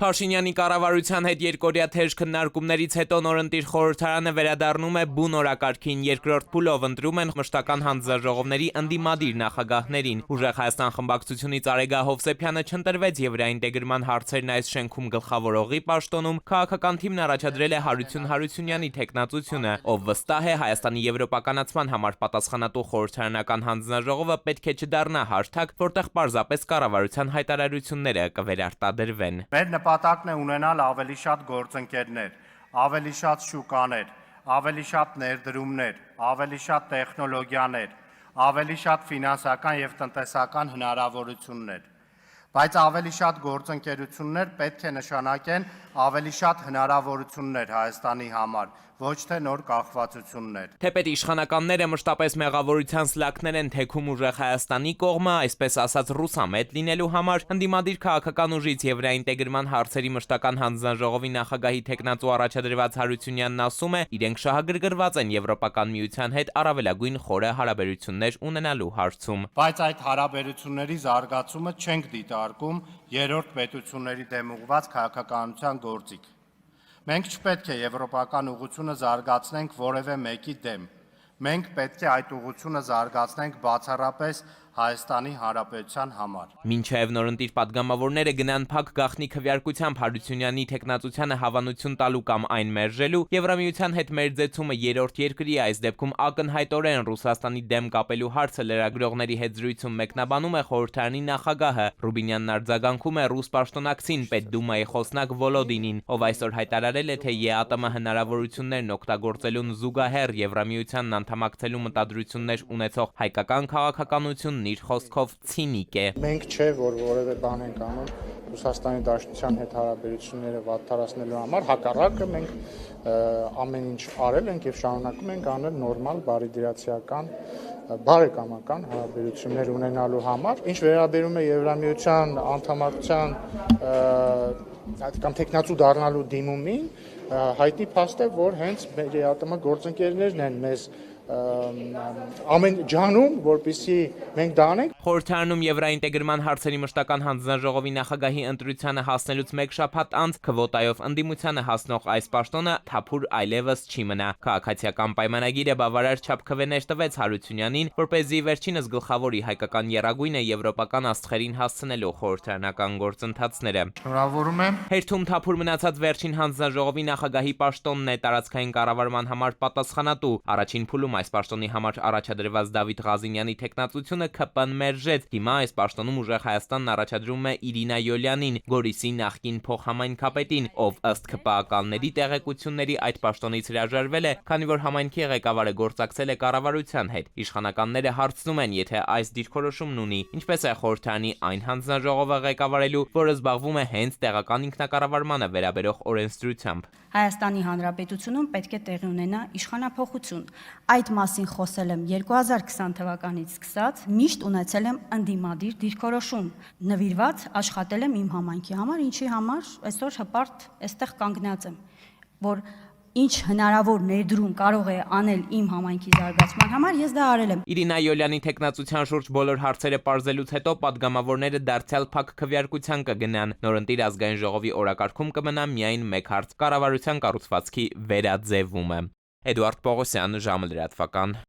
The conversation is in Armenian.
Փաշինյանի կառավարության հետ երկօրյա թեժ քննարկումներից հետո նորընտիր խորհրդարանը վերադառնում է բուն օրակարգին, երկրորդ փուլով ընտրում են մշտական հանձնաժողովների ընդդիմադիր նախագահներին։ Ուժեղ Հայաստան խմբակցությունից Արեգա Հովսեփյանը չընտրվեց եւ վերաինտեգրման հարցերն այս շենքում գլխավորողի պաշտոնում քաղաքական թիմն առաջադրել է Հարություն Հարությունյանի թեկնածությունը, ով վստահ է Հայաստանի եվրոպականացման համար պատասխանատու խորհրդարանական հանձնաժողովը պետք է չդառնա հարթակ, որտեղ պարզապես կառավարության հայտարարությունները կվերարտադրվեն։ Մեր նպատակն է ունենալ ավելի շատ գործընկերներ, ավելի շատ շուկաներ, ավելի շատ ներդրումներ, ավելի շատ տեխնոլոգիաներ, ավելի շատ ֆինանսական եւ տնտեսական հնարավորություններ, բայց ավելի շատ գործընկերություններ պետք է նշանակեն ավելի շատ հնարավորություններ Հայաստանի համար, ոչ թե նոր կախվածություններ։ Թեպետ իշխանականները մշտապես մեղավորության սլաքներ են թեքում ուժեղ Հայաստանի կողմը, այսպես ասած ռուսամետ լինելու համար, ընդդիմադիր քաղաքական ուժից եվրաինտեգրման հարցերի մշտական հանձնաժողովի նախագահի թեկնածու առաջադրված Հարությունյանն ասում է, իրենք շահագրգռված են Եվրոպական միության հետ առավելագույն խորը հարաբերություններ ունենալու հարցում։ Բայց այդ հարաբերությունների զարգացումը չենք դիտարկում երրորդ պետությունների դեմ ուղղված քաղաքականության գործիք։ Մենք չպետք է եվրոպական ուղղությունը զարգացնենք որևէ մեկի դեմ։ Մենք պետք է այդ ուղղությունը զարգացնենք բացառապես Հայաստանի Հանրապետության համար։ Մինչև նորընտիր падգամավորները գնան փակ գաղտնի քվեարկությամբ Հարությունյանի թեկնածությանը հավանություն տալու կամ այն մերժելու, Եվրամիության հետ մերձեցումը երրորդ երկրի այս դեպքում ակնհայտորեն Ռուսաստանի դեմ կապելու հարցը լրագրողների հետ զրույցում մեկնաբանում է խորհրդարանի նախագահը։ Ռուբինյանն արձագանքում է ռուս պաշտոնակցին Պետդումայի խոսնակ Վոլոդինին, ով այսօր հայտարարել է, թե ԵԱՏՄ հնարավորություններն օգտագործելուն զուգահեռ Եվրամիությանն անդամակցելու մտադրություններ ունեցող հայկական քաղաքականություն իր խոսքով ցինիկ է։ Մենք չէ, որ որևէ բան ենք անում Ռուսաստանի Դաշնության հետ հարաբերությունները վատթարացնելու համար, հակառակը մենք ամեն ինչ արել ենք եւ շարունակում ենք անել նորմալ բարիդրացիական բարեկամական հարաբերություններ ունենալու համար։ Ինչ վերաբերում է Եվրամիության անդամակցության կամ տեխնացու դառնալու դիմումին, հայտնի փաստ է, որ հենց ԵԱՏՄ գործընկերներն են մեզ ամեն ջանում, որպեսզի մենք դա անենք։ Խորհրդարանում եվրաինտեգրման հարցերի մշտական հանձնաժողովի նախագահի ընտրությանը հասնելուց մեկ շաբաթ անց քվոտայով ընդդիմությանը հասնող այս պաշտոնը թափուր այլևս չի մնա։ Քաղաքացիական պայմանագիրը բավարար չափ քվեներ տվեց Հարությունյանին, որպեսզի վերջինս գլխավորի հայկական եռագույնը եվրոպական աստղերին հասցնելու խորհրդարանական գործընթացները։ Շնորհավորում եմ։ Հերթում թափուր մնացած վերջին հանձնաժողովի նախագահի պաշտոնն է տարածքային կառավարման համար պատասխանատու։ Առաջին փուլում այս պաշտոնի համար առաջադրված Դավիթ Ղազինյանի թեկնածությունը ՔՊ-ն մերժեց։ Հիմա այս պաշտոնում ուժեղ Հայաստանն առաջադրում է Իրինա Յոլյանին, Գորիսի նախկին փոխհամայնքապետին, ով ըստ ՔՊ-ականների տեղեկությունների այդ պաշտոնից հրաժարվել է, քանի որ համայնքի ղեկավարը գործակցել է կառավարության հետ։ Իշխանականները հարցնում են, եթե այս դիրքորոշումն ունի, ինչպես է խորհրդարանի այն հանձնաժողովը ղեկավարելու, որը զբաղվում է հենց տեղական ինքնակառավարմանը վերաբերող օրենսդրությամբ։ Հայաստանի Հանրապետությունում պետք է տեղի ունենա իշխանափոխություն։ Այդ մասին խոսել եմ 2020 թվականից սկսած, միշտ ունեցել եմ ընդդիմադիր դիրքորոշում, նվիրված աշխատել եմ իմ համայնքի համար, ինչի համար այսօր հպարտ այստեղ կանգնած եմ, որ ինչ հնարավոր ներդրում կարող է անել իմ համայնքի զարգացման համար, ես դա արել եմ։ Իրինա Յոլյանի թեկնածության շուրջ բոլոր հարցերը պարզելուց հետո падգամավորները դարձյալ փակ քվեարկության կգնան։ Նորընտիր ազգային ժողովի օրակարգում կմնա միայն մեկ հարց՝ կառավարության կառուցվածքի վերաձևումը։ Էդուարդ Պողոսյան, ժամը լրատվական։